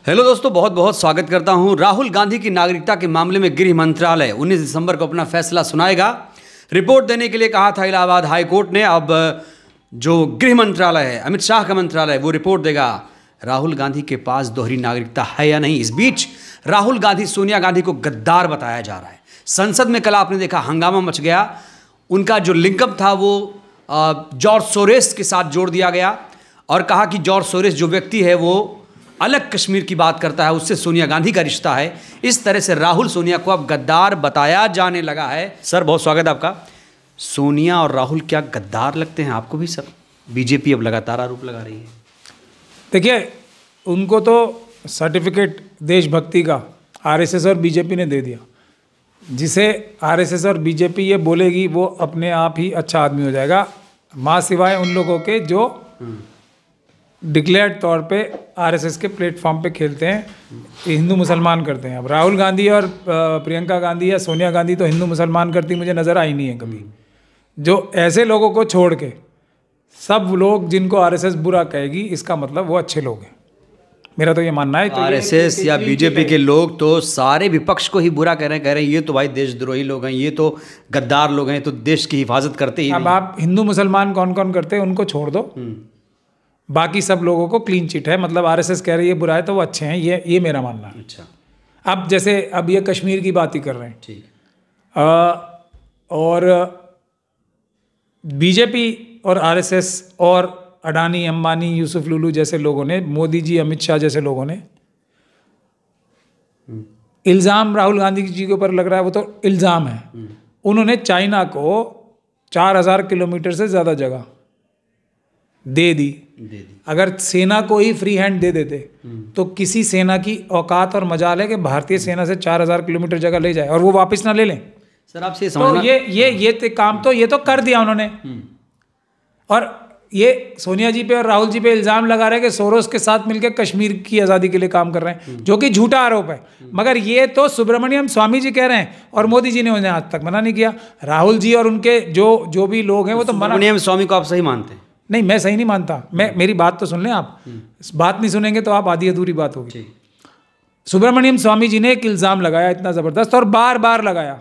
Hello दोस्तों, बहुत बहुत स्वागत करता हूं। राहुल गांधी की नागरिकता के मामले में गृह मंत्रालय 19 दिसंबर को अपना फैसला सुनाएगा। रिपोर्ट देने के लिए कहा था इलाहाबाद हाई कोर्ट ने। अब जो गृह मंत्रालय है, अमित शाह का मंत्रालय, वो रिपोर्ट देगा राहुल गांधी के पास दोहरी नागरिकता है या नहीं। इस बीच राहुल गांधी सोनिया गांधी को गद्दार बताया जा रहा है। संसद में कल आपने देखा हंगामा मच गया। उनका जो लिंकअप था वो जॉर्ज सोरेस के साथ जोड़ दिया गया और कहा कि जॉर्ज सोरेस जो व्यक्ति है वो अलग कश्मीर की बात करता है, उससे सोनिया गांधी का रिश्ता है। इस तरह से राहुल सोनिया को अब गद्दार बताया जाने लगा है। सर, बहुत स्वागत है आपका। सोनिया और राहुल क्या गद्दार लगते हैं आपको भी? सर, बीजेपी अब लगातार आरोप लगा रही है। देखिए, उनको तो सर्टिफिकेट देशभक्ति का आरएसएस और बीजेपी ने दे दिया। जिसे आरएसएस और बीजेपी ये बोलेगी वो अपने आप ही अच्छा आदमी हो जाएगा, माँ सिवाय उन लोगों के जो डिक्लेयर्ड तौर पे आरएसएस के प्लेटफॉर्म पे खेलते हैं, हिंदू मुसलमान करते हैं। अब राहुल गांधी और प्रियंका गांधी या सोनिया गांधी तो हिंदू मुसलमान करती मुझे नज़र आई नहीं है कभी। जो ऐसे लोगों को छोड़ के सब लोग जिनको आरएसएस बुरा कहेगी, इसका मतलब वो अच्छे लोग हैं, मेरा तो ये मानना है। तो आरएसएस या बीजेपी के लोग तो सारे विपक्ष को ही बुरा कह रहे हैं ये तो भाई देशद्रोही लोग हैं, ये तो गद्दार लोग हैं, तो देश की हिफाजत करते ही। अब आप हिंदू मुसलमान कौन कौन करते हैं उनको छोड़ दो, बाकी सब लोगों को क्लीन चिट है। मतलब आरएसएस कह रही है बुरा है तो वो अच्छे हैं, ये मेरा मानना है। अच्छा, अब जैसे अब ये कश्मीर की बात ही कर रहे हैं, ठीक। और बीजेपी और आरएसएस और अडानी, अंबानी, यूसुफ लुलू जैसे लोगों ने, मोदी जी, अमित शाह जैसे लोगों ने इल्ज़ाम राहुल गांधी जी के ऊपर लग रहा है, वो तो इल्ज़ाम है। उन्होंने चाइना को 4000 किलोमीटर से ज़्यादा जगह दे दी। अगर सेना को ही फ्री हैंड दे देते तो किसी सेना की औकात और मजाल है कि भारतीय सेना से 4000 किलोमीटर जगह ले जाए और वो वापस ना ले लें। सर, आपसे तो ये काम तो ये तो कर दिया उन्होंने। और ये सोनिया जी पे और राहुल जी पे इल्ज़ाम लगा रहे हैं कि सोरोस के साथ मिलकर कश्मीर की आज़ादी के लिए काम कर रहे हैं, जो कि झूठा आरोप है। मगर ये तो सुब्रमण्यम स्वामी जी कह रहे हैं और मोदी जी ने उन्हें आज तक मना नहीं किया। राहुल जी और उनके जो भी लोग हैं वो तो मना। सुब्रमण्यम स्वामी को आप सही मानते हैं? नहीं, मैं सही नहीं मानता। मेरी बात तो सुन लें आप। बात नहीं सुनेंगे तो आप आधी अधूरी बात होगी। सुब्रमण्यम स्वामी जी ने एक इल्ज़ाम लगाया इतना ज़बरदस्त और बार बार लगाया।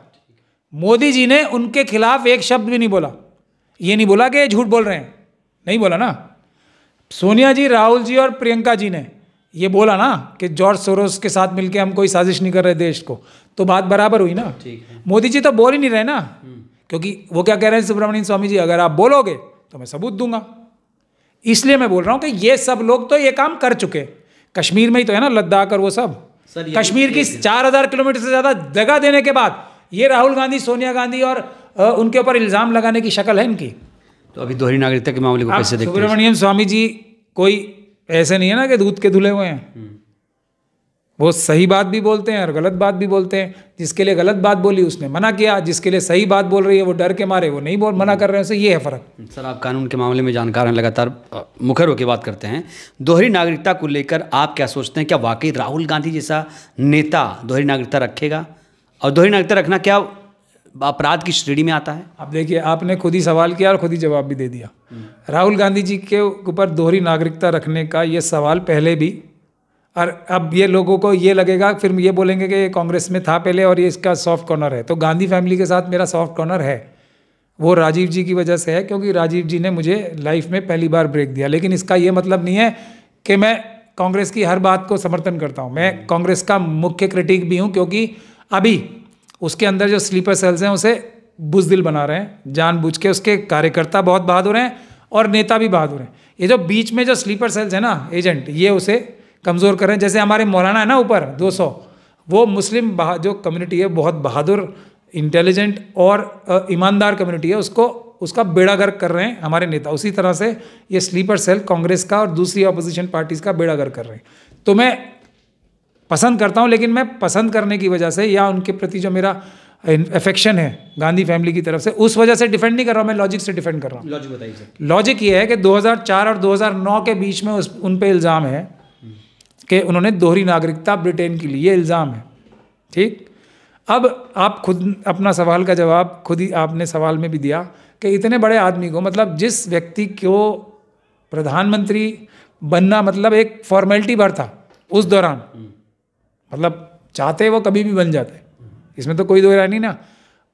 मोदी जी ने उनके खिलाफ एक शब्द भी नहीं बोला। ये नहीं बोला कि ये झूठ बोल रहे हैं, नहीं बोला ना। सोनिया जी, राहुल जी और प्रियंका जी ने ये बोला ना कि जॉर्ज सोरोस के साथ मिलकर हम कोई साजिश नहीं कर रहे देश को, तो बात बराबर हुई ना। मोदी जी तो बोल ही नहीं रहे ना, क्योंकि वो क्या कह रहे हैं सुब्रमण्यम स्वामी जी, अगर आप बोलोगे तो मैं सबूत दूंगा। इसलिए मैं बोल रहा हूं कि ये सब लोग तो ये काम कर चुके। कश्मीर में ही तो है ना, लद्दाख और वो सब। कश्मीर की 4000 किलोमीटर से ज्यादा जगह देने के बाद ये राहुल गांधी, सोनिया गांधी और उनके ऊपर इल्जाम लगाने की शक्ल है इनकी। तो अभी दोहरी नागरिकता के मामले को कैसे देखते हैं? सुब्रमण्यम स्वामी जी कोई ऐसे नहीं है ना कि दूध के धुले हुए हैं। वो सही बात भी बोलते हैं और गलत बात भी बोलते हैं। जिसके लिए गलत बात बोली उसने मना किया, जिसके लिए सही बात बोल रही है वो डर के मारे वो नहीं मना कर रहे हैं। ये है फर्क। सर, आप कानून के मामले में जानकार हैं, लगातार मुखर होकर बात करते हैं। दोहरी नागरिकता को लेकर आप क्या सोचते हैं? क्या वाकई राहुल गांधी जैसा नेता दोहरी नागरिकता रखेगा? और दोहरी नागरिकता रखना क्या अपराध की श्रेणी में आता है? अब देखिए, आपने खुद ही सवाल किया और खुद ही जवाब भी दे दिया। राहुल गांधी जी के ऊपर दोहरी नागरिकता रखने का ये सवाल पहले भी, और अब ये लोगों को ये लगेगा, फिर ये बोलेंगे कि कांग्रेस में था पहले और ये इसका सॉफ्ट कॉर्नर है। तो गांधी फैमिली के साथ मेरा सॉफ्ट कॉर्नर है, वो राजीव जी की वजह से है, क्योंकि राजीव जी ने मुझे लाइफ में पहली बार ब्रेक दिया। लेकिन इसका ये मतलब नहीं है कि मैं कांग्रेस की हर बात को समर्थन करता हूँ। मैं कांग्रेस का मुख्य क्रिटिक भी हूँ, क्योंकि अभी उसके अंदर जो स्लीपर सेल्स हैं उसे बुज़दिल बना रहे हैं जानबूझ के। उसके कार्यकर्ता बहुत बहादुर हैं और नेता भी बहादुर हैं। ये जो बीच में जो स्लीपर सेल्स है ना, एजेंट, ये उसे कमज़ोर कर रहे हैं। जैसे हमारे मौलाना है ना ऊपर 200, वो मुस्लिम जो कम्युनिटी है, बहुत बहादुर, इंटेलिजेंट और ईमानदार कम्युनिटी है, उसका बेड़ागर्क कर रहे हैं हमारे नेता। उसी तरह से ये स्लीपर सेल कांग्रेस का और दूसरी अपोजिशन पार्टीज़ का बेड़ागर्क कर रहे हैं। तो मैं पसंद करता हूं, लेकिन मैं पसंद करने की वजह से या उनके प्रति जो मेरा अफेक्शन है गांधी फैमिली की तरफ से, उस वजह से डिफेंड नहीं कर रहा हूं, मैं लॉजिक से डिफेंड कर रहा हूं। लॉजिक बताइए सर। लॉजिक ये है कि 2004 और 2009 के बीच में उन पे इल्ज़ाम है कि उन्होंने दोहरी नागरिकता ब्रिटेन की ली, ये इल्ज़ाम है। ठीक, अब आप खुद अपना सवाल का जवाब खुद ही आपने सवाल में भी दिया कि इतने बड़े आदमी को, मतलब जिस व्यक्ति को प्रधानमंत्री बनना मतलब एक फॉर्मेलिटी भर था, उस दौरान, मतलब चाहते वो कभी भी बन जाते, इसमें तो कोई दो राय नहीं ना।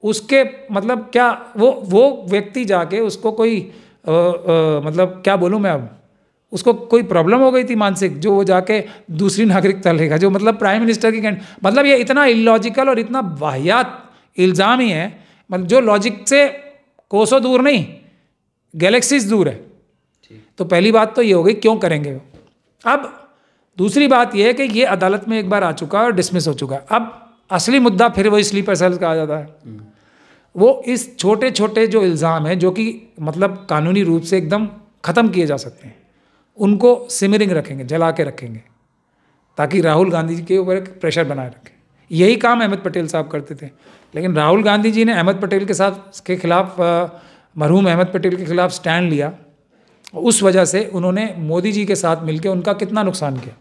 उसके मतलब क्या वो व्यक्ति जाके उसको कोई मतलब क्या बोलूँ मैं, अब उसको कोई प्रॉब्लम हो गई थी मानसिक, जो वो जाके दूसरी नागरिकता लेगा, जो मतलब प्राइम मिनिस्टर की मतलब ये इतना इलॉजिकल और इतना वाहियात इल्ज़ाम ही है, मतलब जो लॉजिक से कोसों दूर नहीं, गैलेक्सीज दूर है। तो पहली बात तो ये हो गई, क्यों करेंगे वो। अब दूसरी बात ये है कि ये अदालत में एक बार आ चुका है और डिसमिस हो चुका है। अब असली मुद्दा फिर वही स्लीपर सेल्स का आ जाता है। वो इस छोटे छोटे जो इल्ज़ाम है, जो कि मतलब कानूनी रूप से एकदम ख़त्म किए जा सकते हैं, उनको सिमरिंग रखेंगे, जला के रखेंगे, ताकि राहुल गांधी जी के ऊपर एक प्रेशर बनाए रखें। यही काम अहमद पटेल साहब करते थे, लेकिन राहुल गांधी जी ने अहमद पटेल के खिलाफ मरहूम अहमद पटेल के खिलाफ स्टैंड लिया। उस वजह से उन्होंने मोदी जी के साथ मिलकर उनका कितना नुकसान किया,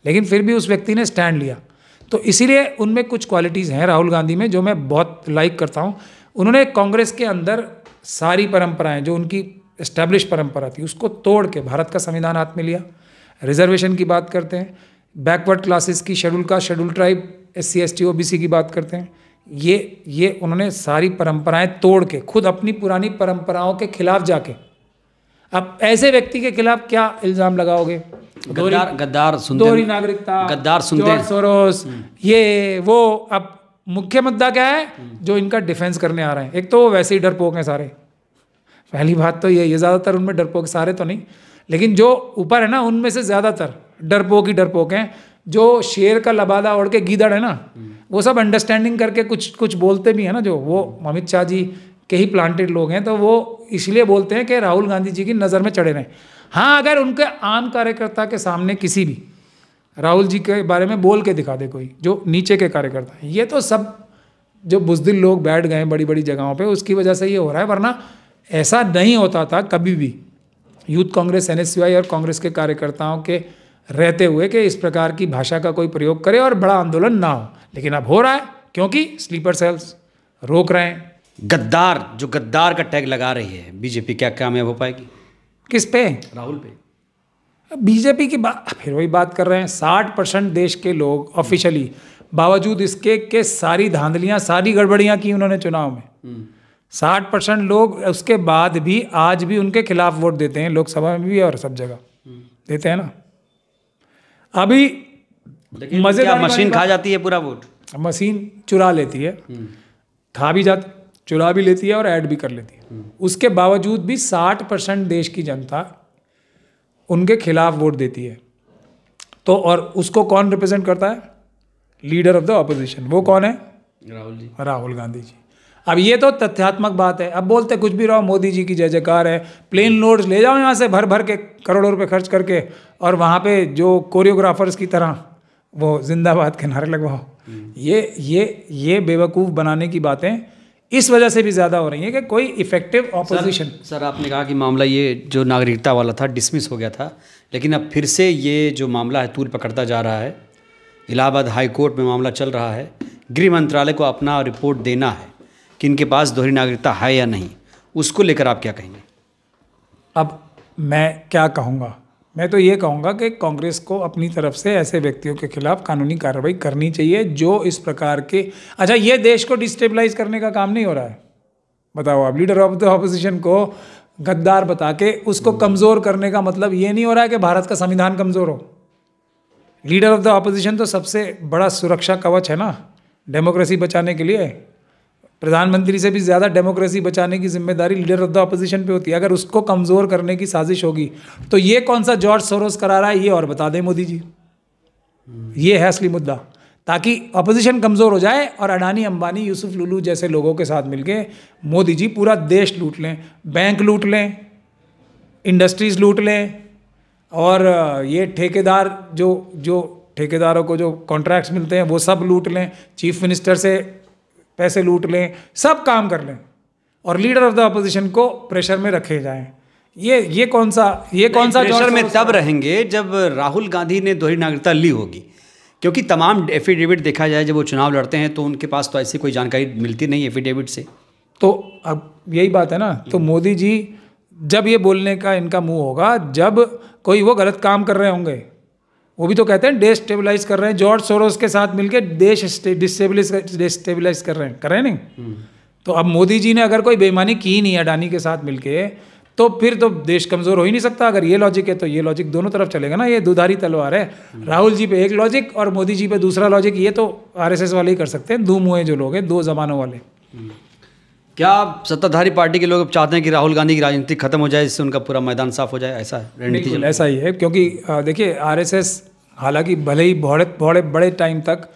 लेकिन फिर भी उस व्यक्ति ने स्टैंड लिया। तो इसीलिए उनमें कुछ क्वालिटीज़ हैं राहुल गांधी में जो मैं बहुत लाइक करता हूँ। उन्होंने कांग्रेस के अंदर सारी परंपराएं, जो उनकी एस्टैब्लिश परंपरा थी, उसको तोड़ के भारत का संविधान हाथ में लिया। रिजर्वेशन की बात करते हैं, बैकवर्ड क्लासेस की, schedule caste, schedule tribe, SC ST OBC की बात करते हैं, ये उन्होंने सारी परंपराएं तोड़ के खुद अपनी पुरानी परंपराओं के खिलाफ जाके, अब ऐसे व्यक्ति के खिलाफ क्या इल्ज़ाम लगाओगे? गद्दार सुनते, दोहरी नागरिकता, गद्दार सुनते, जॉर्ज सोरोस, ये वो। अब मुख्य मुद्दा क्या है जो इनका डिफेंस करने आ रहे हैं? एक तो वो वैसे ही डरपोक हैं सारे, पहली बात तो ये ज़्यादातर उनमें डरपोक, सारे तो नहीं, लेकिन जो ऊपर है ना उनमें से ज़्यादातर डरपोक ही डरपोक हैं। जो शेर का लबादा ओढ़ के गीदड़ है ना, वो सब अंडरस्टैंडिंग करके कुछ बोलते भी हैं ना, जो वो अमित शाह जी के ही प्लांटेड लोग हैं, तो वो इसलिए बोलते हैं कि राहुल गांधी जी की नज़र में चढ़े रहें। हाँ, अगर उनके आम कार्यकर्ता के सामने किसी भी राहुल जी के बारे में बोल के दिखा दे कोई, जो नीचे के कार्यकर्ता हैं, ये तो सब जो बुज़दिल लोग बैठ गए बड़ी बड़ी जगहों पे, उसकी वजह से ये हो रहा है, वरना ऐसा नहीं होता था कभी भी यूथ कांग्रेस, NSUI और कांग्रेस के कार्यकर्ताओं के रहते हुए कि इस प्रकार की भाषा का कोई प्रयोग करे और बड़ा आंदोलन ना हो। लेकिन अब हो रहा है, क्योंकि स्लीपर सेल्स रोक रहे हैं। गद्दार, जो गद्दार का टैग लगा रही है बीजेपी, क्या कामयाब हो पाएगी? किस पे? राहुल पे। बीजेपी की बात, फिर वही बात कर रहे हैं। 60% देश के लोग ऑफिशियली, बावजूद इसके के सारी धांधलियां, सारी गड़बड़ियां की उन्होंने चुनाव में, 60% लोग उसके बाद भी आज भी उनके खिलाफ वोट देते हैं, लोकसभा में भी और सब जगह देते हैं ना। अभी मजेदार, मशीन खा जाती है पूरा वोट, मशीन चुरा लेती है, खा भी जाती, चुरा भी लेती है और ऐड भी कर लेती है। उसके बावजूद भी 60% देश की जनता उनके खिलाफ वोट देती है। तो और उसको कौन रिप्रेजेंट करता है? Leader of the opposition. वो कौन है? राहुल जी, राहुल गांधी जी। अब ये तो तथ्यात्मक बात है। अब बोलते कुछ भी रहो, मोदी जी की जय जयकार है, प्लेन लोड्स ले जाओ यहाँ से भर भर के, करोड़ों रुपए खर्च करके, और वहाँ पे जो कोरियोग्राफर्स की तरह वो जिंदाबाद के नारे लगवाओ। ये बेवकूफ़ बनाने की बातें इस वजह से भी ज़्यादा हो रही हैं कि कोई इफेक्टिव ऑपोजिशन। सर आपने कहा कि मामला ये जो नागरिकता वाला था डिसमिस हो गया था, लेकिन अब फिर से ये जो मामला है तूल पकड़ता जा रहा है। इलाहाबाद हाई कोर्ट में मामला चल रहा है। गृह मंत्रालय को अपना रिपोर्ट देना है कि इनके पास दोहरी नागरिकता है या नहीं। उसको लेकर आप क्या कहेंगे? अब मैं क्या कहूँगा? मैं तो ये कहूँगा कि कांग्रेस को अपनी तरफ से ऐसे व्यक्तियों के खिलाफ कानूनी कार्रवाई करनी चाहिए जो इस प्रकार के, अच्छा ये देश को डिस्टेबलाइज करने का काम नहीं हो रहा है। बताओ आप, लीडर ऑफ द ऑपोजिशन को गद्दार बता के उसको कमज़ोर करने का मतलब ये नहीं हो रहा है कि भारत का संविधान कमज़ोर हो। लीडर ऑफ द ऑपोजिशन तो सबसे बड़ा सुरक्षा कवच है ना डेमोक्रेसी बचाने के लिए। प्रधानमंत्री से भी ज़्यादा डेमोक्रेसी बचाने की जिम्मेदारी लीडर ऑफ द ऑपोजिशन पे होती है। अगर उसको कमज़ोर करने की साजिश होगी तो ये कौन सा जॉर्ज सोरोस करा रहा है, ये और बता दें मोदी जी। ये है असली मुद्दा, ताकि ऑपोजिशन कमज़ोर हो जाए और अडानी, अंबानी, यूसुफ लुलू जैसे लोगों के साथ मिलके मोदी जी पूरा देश लूट लें, बैंक लूट लें, इंडस्ट्रीज़ लूट लें, और ये ठेकेदार जो ठेकेदारों को जो कॉन्ट्रैक्ट्स मिलते हैं वो सब लूट लें, चीफ मिनिस्टर से पैसे लूट लें, सब काम कर लें, और लीडर ऑफ द ऑपोजिशन को प्रेशर में रखे जाएं। ये कौन सा प्रेशर में तब रहेंगे जब राहुल गांधी ने दोहरी नागरिकता ली होगी, क्योंकि तमाम एफिडेविट देखा जाए जब वो चुनाव लड़ते हैं तो उनके पास तो ऐसी कोई जानकारी मिलती नहीं एफिडेविट से। तो अब यही बात है ना, तो मोदी जी जब ये बोलने का इनका मुंह होगा जब कोई वो गलत काम कर रहे होंगे, वो भी तो कहते हैं डिस्टेबलाइज कर रहे हैं, जॉर्ज सोरोस के साथ मिलकर देश डिस्टेबलाइज कर रहे हैं नहीं। तो अब मोदी जी ने अगर कोई बेईमानी की नहीं अडानी के साथ मिलके, तो फिर तो देश कमज़ोर हो ही नहीं सकता। अगर ये लॉजिक है तो ये लॉजिक दोनों तरफ चलेगा ना, ये दुधारी तलवार है। राहुल जी पे एक लॉजिक और मोदी जी पे दूसरा लॉजिक, ये तो आरएसएस वाले ही कर सकते हैं, दो मुँहे जो लोग हैं, दो जबानों वाले। क्या सत्ताधारी पार्टी के लोग अब चाहते हैं कि राहुल गांधी की राजनीति खत्म हो जाए, इससे उनका पूरा मैदान साफ हो जाए, ऐसा है रणनीति? बिल्कुल ऐसा ही है, क्योंकि देखिए आरएसएस, हालांकि भले ही बहुत बड़े टाइम तक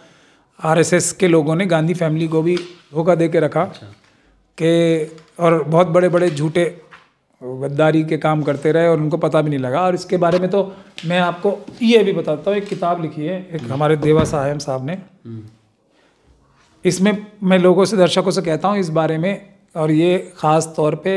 आरएसएस के लोगों ने गांधी फैमिली को भी धोखा दे के रखा कि, और बहुत बड़े बड़े झूठे गद्दारी के काम करते रहे और उनको पता भी नहीं लगा। और इसके बारे में तो मैं आपको ये भी बताता हूँ, एक किताब लिखी है एक हमारे देवा साहब साहब ने, इसमें मैं लोगों से, दर्शकों से कहता हूँ इस बारे में, और ये खास तौर पे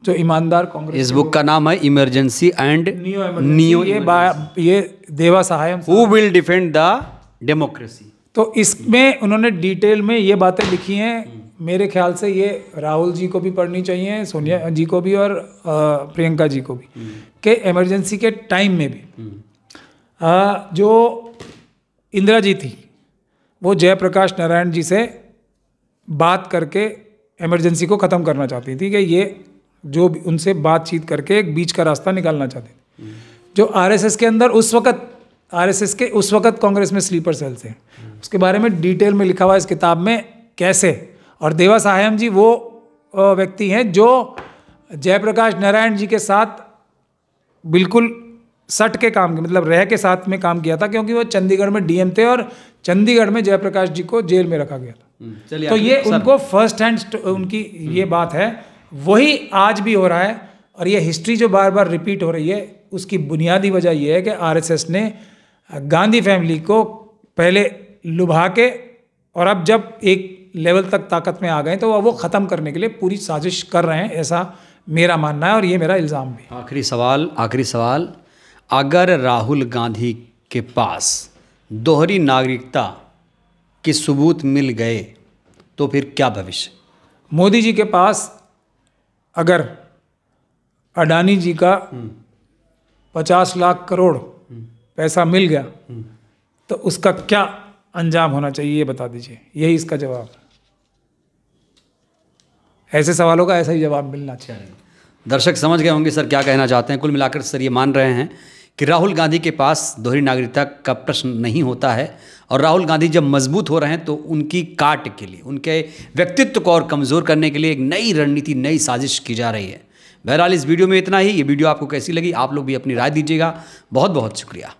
जो ईमानदार कांग्रेस, इस बुक का नाम है इमरजेंसी एंड नियो, ये देवा साहब who will defend the democracy. तो इसमें उन्होंने डिटेल में ये बातें लिखी हैं। मेरे ख्याल से ये राहुल जी को भी पढ़नी चाहिए, सोनिया जी को भी और प्रियंका जी को भी, कि इमरजेंसी के टाइम में भी जो इंदिरा जी थी वो जयप्रकाश नारायण जी से बात करके इमरजेंसी को ख़त्म करना चाहती थी, कि ये जो भी उनसे बातचीत करके एक बीच का रास्ता निकालना चाहती थी। जो आरएसएस के अंदर उस वक्त कांग्रेस में स्लीपर सेल्स हैं, उसके बारे में डिटेल में लिखा हुआ है इस किताब में कैसे। और देवा साहब जी वो व्यक्ति हैं जो जयप्रकाश नारायण जी के साथ बिल्कुल सट के काम किया, मतलब रह के साथ में काम किया था, क्योंकि वो चंडीगढ़ में डीएम थे और चंडीगढ़ में जयप्रकाश जी को जेल में रखा गया था। तो ये उनको फर्स्ट हैंड उनकी ये बात है, वही आज भी हो रहा है। और ये हिस्ट्री जो बार बार रिपीट हो रही है, उसकी बुनियादी वजह यह है कि आरएसएस ने गांधी फैमिली को पहले लुभा के, और अब जब एक लेवल तक ताकत में आ गए तो वो ख़त्म करने के लिए पूरी साजिश कर रहे हैं, ऐसा मेरा मानना है और ये मेरा इल्ज़ाम भी। आखिरी सवाल, अगर राहुल गांधी के पास दोहरी नागरिकता के सबूत मिल गए तो फिर क्या भविष्य? मोदी जी के पास अगर अडानी जी का 50 लाख करोड़ पैसा मिल गया तो उसका क्या अंजाम होना चाहिए, ये बता दीजिए। यही इसका जवाब है। ऐसे सवालों का ऐसा ही जवाब मिलना चाहिए। दर्शक समझ गए होंगे सर क्या कहना चाहते हैं। कुल मिलाकर सर ये मान रहे हैं कि राहुल गांधी के पास दोहरी नागरिकता का प्रश्न नहीं होता है, और राहुल गांधी जब मजबूत हो रहे हैं तो उनकी काट के लिए, उनके व्यक्तित्व को और कमज़ोर करने के लिए एक नई रणनीति, नई साजिश की जा रही है। बहरहाल इस वीडियो में इतना ही। ये वीडियो आपको कैसी लगी, आप लोग भी अपनी राय दीजिएगा। बहुत बहुत शुक्रिया।